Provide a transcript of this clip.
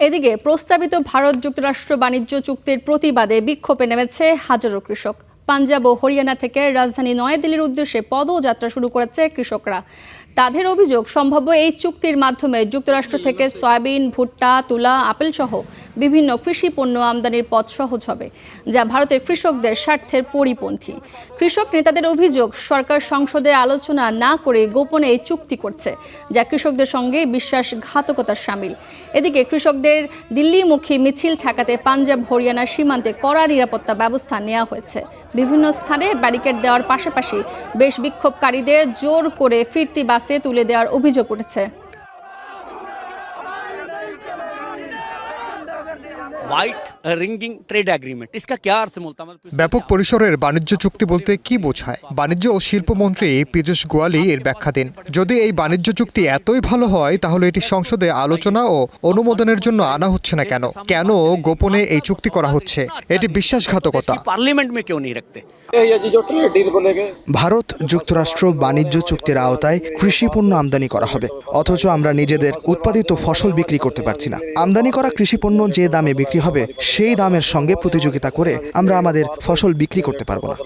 এদিকে প্রস্তাবিত ভারত যুক্তরাষ্ট্র বাণিজ্য চুক্তির প্রতিবাদে বিক্ষোভে নেমেছে হাজারো কৃষক। পাঞ্জাব ও হরিয়ানা থেকে রাজধানী নয়াদিল্লির উদ্দেশ্যে পদযাত্রা শুরু করেছে কৃষকরা। তাদের অভিযোগ, সম্ভাব্য এই চুক্তির মাধ্যমে যুক্তরাষ্ট্র থেকে সয়াবিন, ভুট্টা, তুলা, আপেল সহ বিভিন্ন কৃষি পণ্য আমদানির পথ সহজ হবে, যা ভারতের কৃষকদের স্বার্থের পরিপন্থী। কৃষক নেতাদের অভিযোগ, সরকার সংসদে আলোচনা না করে গোপনে এই চুক্তি করছে, যা কৃষকদের সঙ্গে বিশ্বাসঘাতকতার শামিল। এদিকে কৃষকদের দিল্লিমুখী মিছিল ঠেকাতে পাঞ্জাব হরিয়ানার সীমান্তে কড়া নিরাপত্তা ব্যবস্থা নেওয়া হয়েছে। বিভিন্ন স্থানে ব্যারিকেড দেওয়ার পাশাপাশি বেশ বিক্ষোভকারীদের জোর করে ফিরতি বাসে তুলে দেওয়ার অভিযোগ উঠেছে। হোয়াইট রিঙ্গিং ট্রেড এগ্রিমেন্ট इसका क्या अर्थ बोलता है? ব্যাপক পরিসরের বাণিজ্য চুক্তি বলতে কি বোঝায়? বাণিজ্য ও শিল্পমন্ত্রী পীযূষ গোয়ালি এর ব্যাখ্যা দেন। যদি এই বাণিজ্য চুক্তি এতই ভালো হয়, তাহলে এটি সংসদে আলোচনা ও অনুমোদনের জন্য আনা হচ্ছে না কেন? কেন গোপনে এই চুক্তি করা হচ্ছে? এটি বিশ্বাসঘাতকতা। पार्लियामेंट में क्यों नहीं रखते? ভারত যুক্তরাষ্ট্র বাণিজ্য চুক্তির আওতায় কৃষি পণ্য আমদানি করা হবে, অথচ আমরা নিজেদের উৎপাদিত ফসল বিক্রি করতে পারছি না। আমদানি করা কৃষি পণ্য যে দামে বিক্রি হবে, সেই দামের সঙ্গে প্রতিযোগিতা করে আমরা আমাদের ফসল বিক্রি করতে পারবো না।